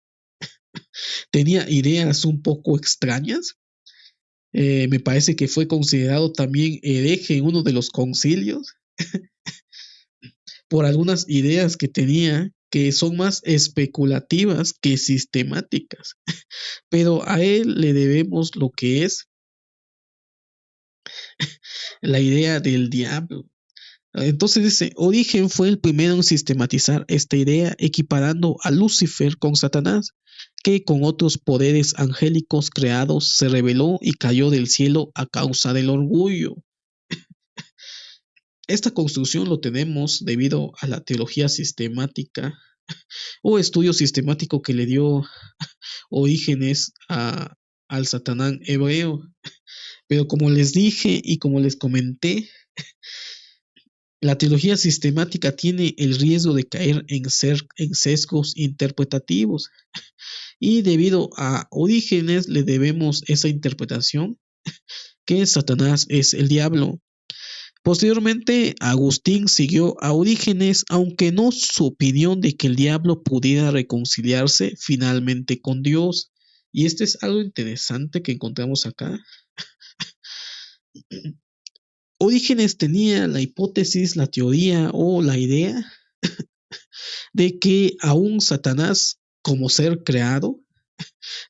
tenía ideas un poco extrañas. Me parece que fue considerado también hereje en uno de los concilios por algunas ideas que tenía que son más especulativas que sistemáticas. Pero a él le debemos lo que es la idea del diablo. Entonces dice, Origen fue el primero en sistematizar esta idea, equiparando a Lucifer con Satanás, que con otros poderes angélicos creados se rebeló y cayó del cielo a causa del orgullo. Esta construcción lo tenemos debido a la teología sistemática o estudio sistemático que le dio Orígenes al Satanás hebreo. Pero como les dije y como les comenté, la teología sistemática tiene el riesgo de caer en sesgos interpretativos y debido a Orígenes le debemos esa interpretación que Satanás es el diablo. Posteriormente, Agustín siguió a Orígenes, aunque no su opinión de que el diablo pudiera reconciliarse finalmente con Dios. Y este es algo interesante que encontramos acá. Orígenes tenía la hipótesis, la teoría o la idea de que aún Satanás, como ser creado,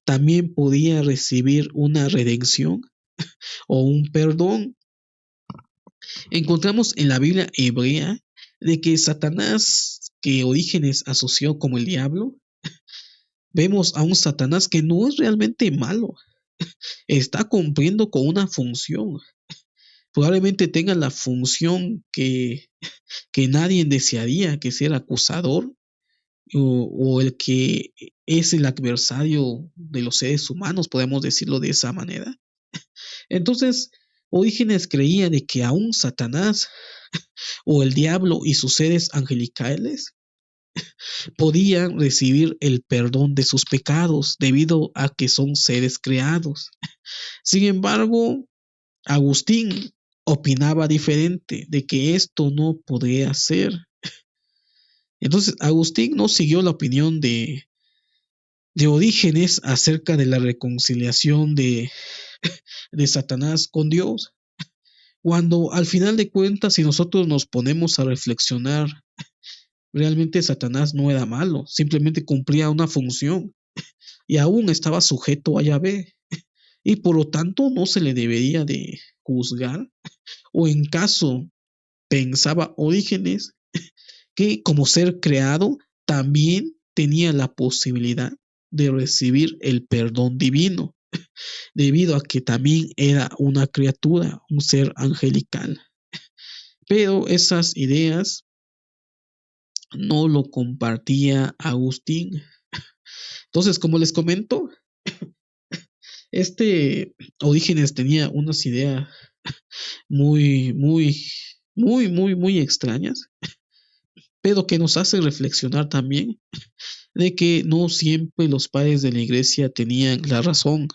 también podía recibir una redención o un perdón. Encontramos en la Biblia hebrea de que Satanás, que Orígenes asoció como el diablo, vemos a un Satanás que no es realmente malo, está cumpliendo con una función. Probablemente tenga la función que nadie desearía, que ser acusador, o el que es el adversario de los seres humanos, podemos decirlo de esa manera. Entonces, Orígenes creía de que aún Satanás o el diablo y sus seres angelicales podían recibir el perdón de sus pecados debido a que son seres creados. Sin embargo, Agustín opinaba diferente de que esto no podría ser. Entonces, Agustín no siguió la opinión de Orígenes acerca de la reconciliación de Satanás con Dios. Cuando al final de cuentas, si nosotros nos ponemos a reflexionar, realmente Satanás no era malo, simplemente cumplía una función y aún estaba sujeto a Yahvé. Y por lo tanto no se le debería de juzgar, o en caso pensaba Orígenes que como ser creado también tenía la posibilidad de recibir el perdón divino, debido a que también era una criatura, un ser angelical. Pero esas ideas no lo compartía Agustín. Entonces, como les comento, este Orígenes tenía unas ideas muy, muy, muy extrañas, pero que nos hace reflexionar también de que no siempre los padres de la iglesia tenían la razón.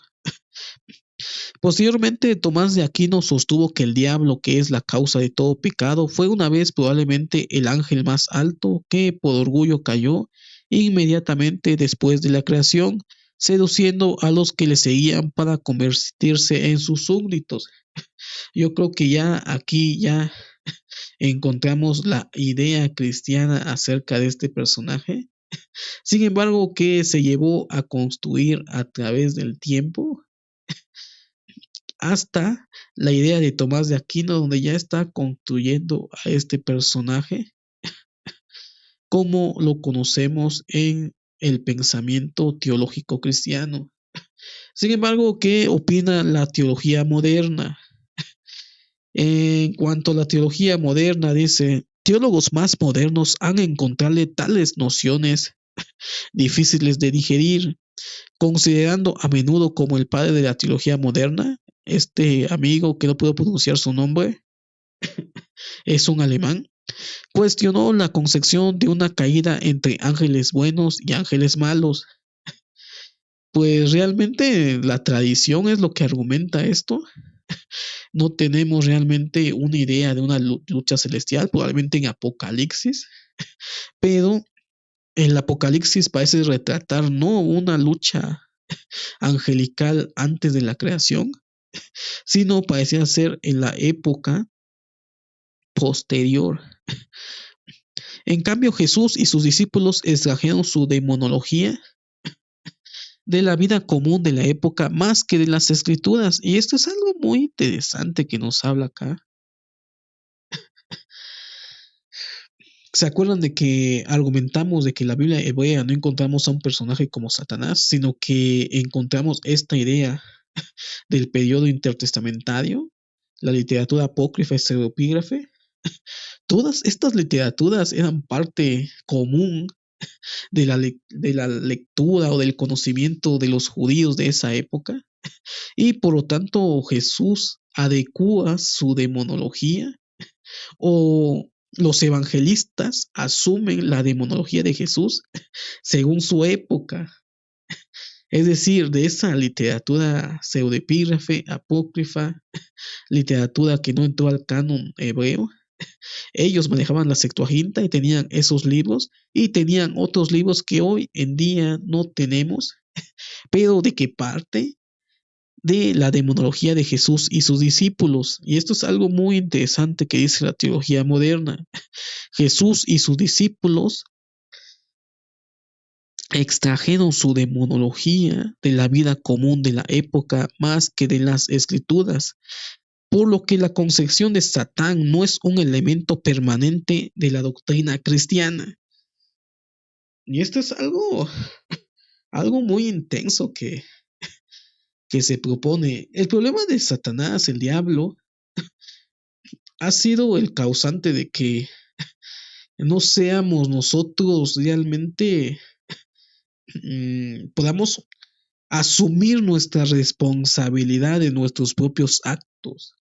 Posteriormente, Tomás de Aquino sostuvo que el diablo, que es la causa de todo pecado, fue una vez probablemente el ángel más alto que por orgullo cayó inmediatamente después de la creación, seduciendo a los que le seguían para convertirse en sus súbditos. Yo creo que ya aquí ya encontramos la idea cristiana acerca de este personaje. Sin embargo, que se llevó a construir a través del tiempo hasta la idea de Tomás de Aquino, donde ya está construyendo a este personaje como lo conocemos en el pensamiento teológico cristiano. Sin embargo, ¿qué opina la teología moderna? En cuanto a la teología moderna, dice, teólogos más modernos han encontrado tales nociones difíciles de digerir, considerando a menudo como el padre de la teología moderna, este amigo que no puedo pronunciar su nombre, es un alemán, cuestionó la concepción de una caída entre ángeles buenos y ángeles malos. Pues realmente la tradición es lo que argumenta esto. No tenemos realmente una idea de una lucha celestial, probablemente en Apocalipsis, pero el Apocalipsis parece retratar no una lucha angelical antes de la creación, sino parecía ser en la época posterior. En cambio, Jesús y sus discípulos extrajeron su demonología de la vida común de la época más que de las escrituras. Y esto es algo muy interesante que nos habla acá. ¿Se acuerdan de que argumentamos de que en la Biblia hebrea no encontramos a un personaje como Satanás, sino que encontramos esta idea del periodo intertestamentario, la literatura apócrifa y pseudoepígrafe? Todas estas literaturas eran parte común de la lectura o del conocimiento de los judíos de esa época, y por lo tanto Jesús adecua su demonología, o los evangelistas asumen la demonología de Jesús según su época. Es decir, de esa literatura pseudoepígrafe, apócrifa, literatura que no entró al canon hebreo, ellos manejaban la Septuaginta y tenían esos libros, y tenían otros libros que hoy en día no tenemos, pero de qué parte de la demonología de Jesús y sus discípulos. Y esto es algo muy interesante que dice la teología moderna. Jesús y sus discípulos extrajeron su demonología de la vida común de la época más que de las escrituras, por lo que la concepción de Satán no es un elemento permanente de la doctrina cristiana. Y esto es algo muy intenso que se propone. El problema de Satanás, el diablo, ha sido el causante de que no seamos nosotros realmente, podamos asumir nuestra responsabilidad de nuestros propios actos.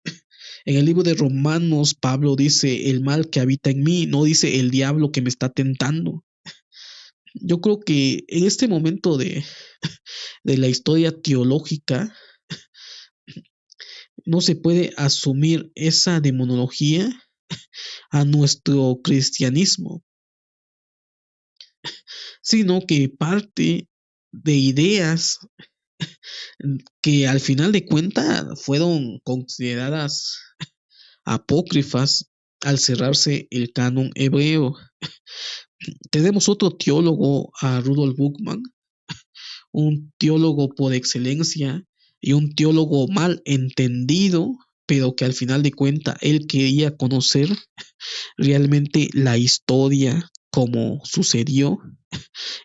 En el libro de Romanos, Pablo dice, el mal que habita en mí, no dice el diablo que me está tentando. Yo creo que en este momento de la historia teológica, no se puede asumir esa demonología a nuestro cristianismo, sino que parte de ideas que al final de cuentas fueron consideradas apócrifas al cerrarse el canon hebreo. Tenemos otro teólogo, a Rudolf Buchmann, un teólogo por excelencia y un teólogo mal entendido, pero que al final de cuentas él quería conocer realmente la historia como sucedió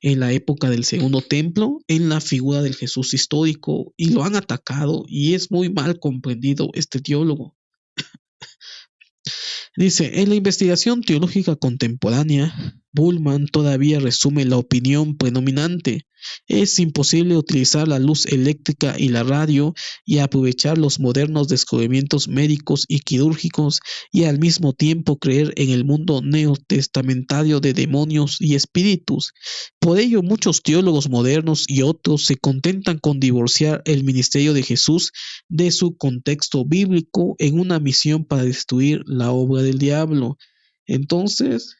en la época del Segundo Templo, en la figura del Jesús histórico, y lo han atacado y es muy mal comprendido este teólogo. Dice, en la investigación teológica contemporánea, Bullman todavía resume la opinión predominante. Es imposible utilizar la luz eléctrica y la radio y aprovechar los modernos descubrimientos médicos y quirúrgicos y al mismo tiempo creer en el mundo neotestamentario de demonios y espíritus. Por ello, muchos teólogos modernos y otros se contentan con divorciar el ministerio de Jesús de su contexto bíblico en una misión para destruir la obra del diablo. Entonces,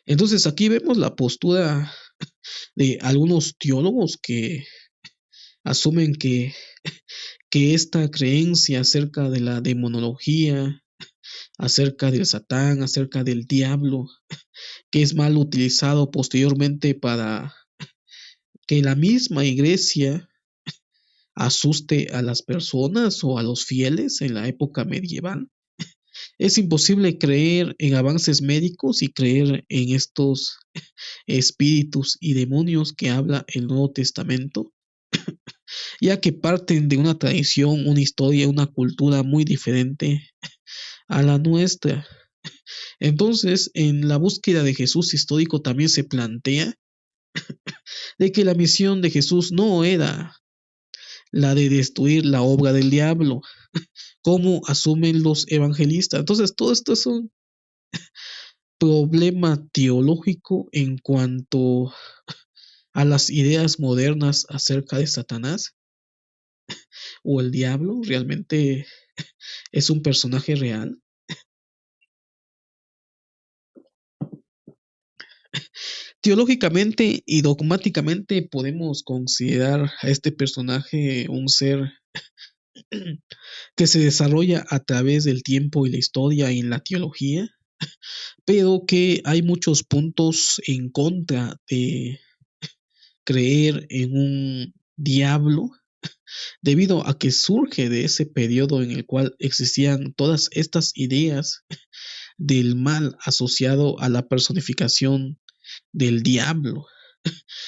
entonces aquí vemos la postura de algunos teólogos que asumen que esta creencia acerca de la demonología, acerca del Satán, acerca del diablo, que es mal utilizado posteriormente para que la misma iglesia asuste a las personas o a los fieles en la época medieval. Es imposible creer en avances médicos y creer en estos espíritus y demonios que habla el Nuevo Testamento, ya que parten de una tradición, una historia, una cultura muy diferente a la nuestra. Entonces, en la búsqueda de Jesús histórico también se plantea de que la misión de Jesús no era la de destruir la obra del diablo, como asumen los evangelistas. Entonces, todo esto es un problema teológico en cuanto a las ideas modernas acerca de Satanás o el diablo. ¿Realmente es un personaje real? Teológicamente y dogmáticamente podemos considerar a este personaje un ser que se desarrolla a través del tiempo y la historia y en la teología, pero que hay muchos puntos en contra de creer en un diablo debido a que surge de ese periodo en el cual existían todas estas ideas del mal asociado a la personificación del diablo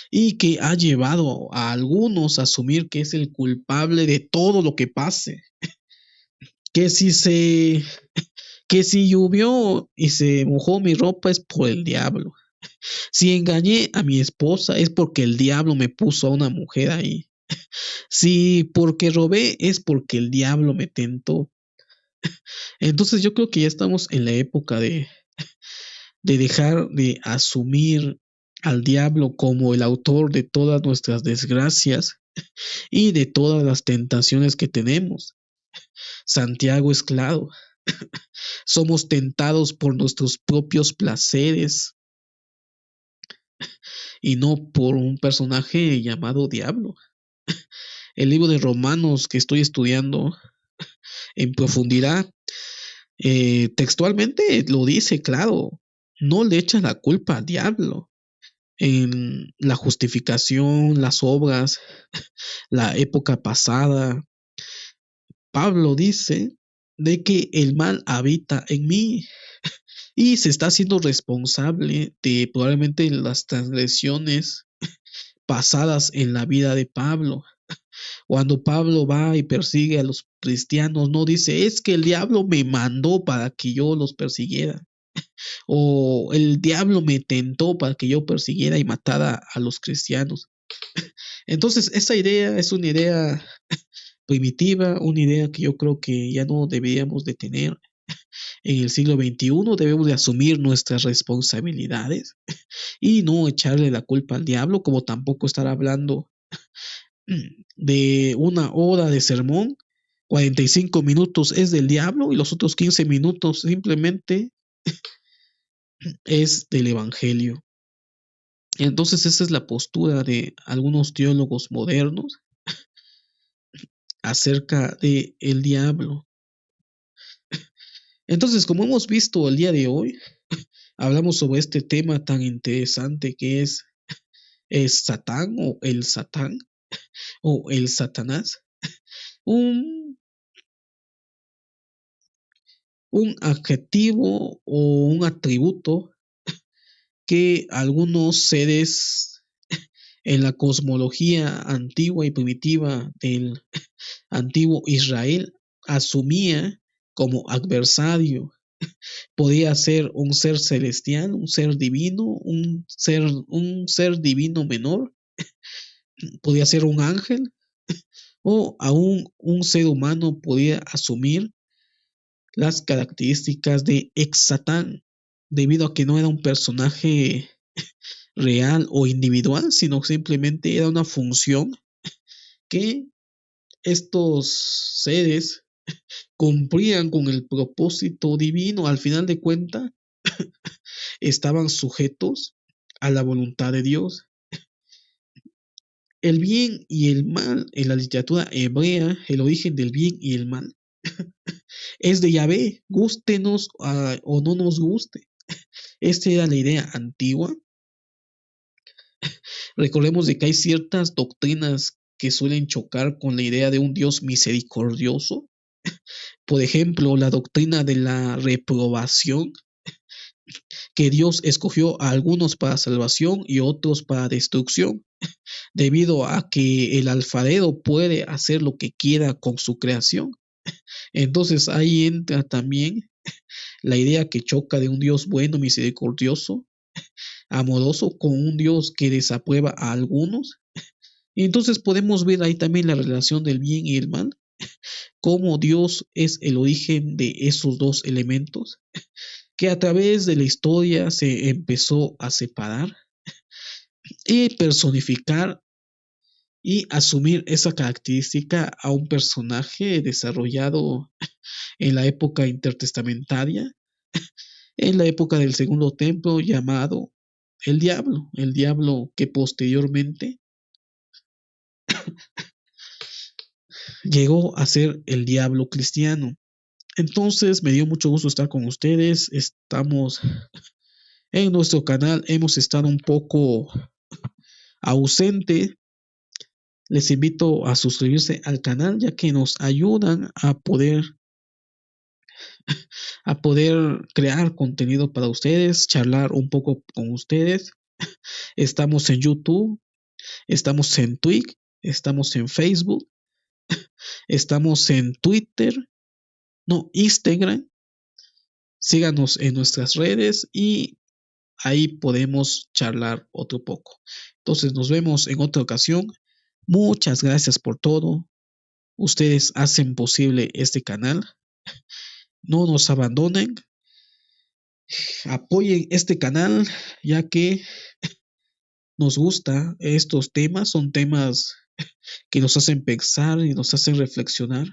y que ha llevado a algunos a asumir que es el culpable de todo lo que pase, que si se que si llovió y se mojó mi ropa es por el diablo. Si engañé a mi esposa es porque el diablo me puso a una mujer ahí. Si porque robé es porque el diablo me tentó. Entonces yo creo que ya estamos en la época de dejar de asumir al diablo como el autor de todas nuestras desgracias y de todas las tentaciones que tenemos. Santiago es claro, somos tentados por nuestros propios placeres y no por un personaje llamado diablo. El libro de Romanos que estoy estudiando en profundidad, textualmente lo dice claro, no le echas la culpa al diablo en la justificación, las obras, la época pasada. Pablo dice de que el mal habita en mí y se está haciendo responsable de probablemente las transgresiones pasadas en la vida de Pablo. Cuando Pablo va y persigue a los cristianos, no dice, es que el diablo me mandó para que yo los persiguiera, o el diablo me tentó para que yo persiguiera y matara a los cristianos. Entonces, esta idea es una idea primitiva, una idea que yo creo que ya no deberíamos de tener en el siglo XXI. Debemos de asumir nuestras responsabilidades y no echarle la culpa al diablo, como tampoco estar hablando de una hora de sermón, 45 minutos es del diablo y los otros 15 minutos simplemente es del evangelio. Entonces esa es la postura de algunos teólogos modernos acerca de el diablo. Entonces, como hemos visto el día de hoy, hablamos sobre este tema tan interesante que es Satán o el Satanás, un, un adjetivo o un atributo que algunos seres en la cosmología antigua y primitiva del antiguo Israel asumía como adversario. Podía ser un ser celestial, un ser divino, un ser divino menor, podía ser un ángel o aún un ser humano podía asumir las características de ex-Satán, debido a que no era un personaje real o individual, sino simplemente era una función que estos seres cumplían con el propósito divino. Al final de cuentas, estaban sujetos a la voluntad de Dios. El bien y el mal en la literatura hebrea, el origen del bien y el mal, es de Yahvé, gústenos o no nos guste. Esta era la idea antigua. Recordemos de que hay ciertas doctrinas que suelen chocar con la idea de un Dios misericordioso. Por ejemplo, la doctrina de la reprobación, que Dios escogió a algunos para salvación y otros para destrucción, debido a que el alfarero puede hacer lo que quiera con su creación. Entonces ahí entra también la idea que choca de un Dios bueno, misericordioso, amoroso, con un Dios que desaprueba a algunos. Y entonces podemos ver ahí también la relación del bien y el mal, cómo Dios es el origen de esos dos elementos, que a través de la historia se empezó a separar y personificar y asumir esa característica a un personaje desarrollado en la época intertestamentaria, en la época del Segundo Templo, llamado el diablo que posteriormente llegó a ser el diablo cristiano. Entonces me dio mucho gusto estar con ustedes. Estamos en nuestro canal, hemos estado un poco ausente. Les invito a suscribirse al canal, ya que nos ayudan a poder crear contenido para ustedes, charlar un poco con ustedes. Estamos en YouTube, estamos en Twitch, estamos en Facebook, estamos en Twitter, no, Instagram. Síganos en nuestras redes y ahí podemos charlar otro poco. Entonces nos vemos en otra ocasión. Muchas gracias por todo. Ustedes hacen posible este canal. No nos abandonen. Apoyen este canal, ya que nos gusta estos temas. Son temas que nos hacen pensar y nos hacen reflexionar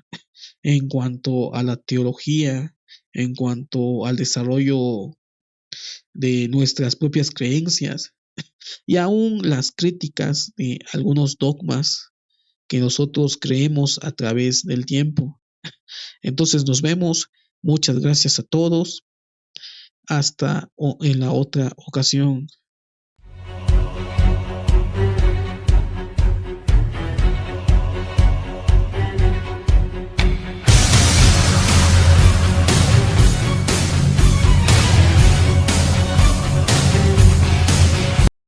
en cuanto a la teología, en cuanto al desarrollo de nuestras propias creencias y aún las críticas de algunos dogmas que nosotros creemos a través del tiempo. Entonces nos vemos. Muchas gracias a todos. Hasta en la otra ocasión.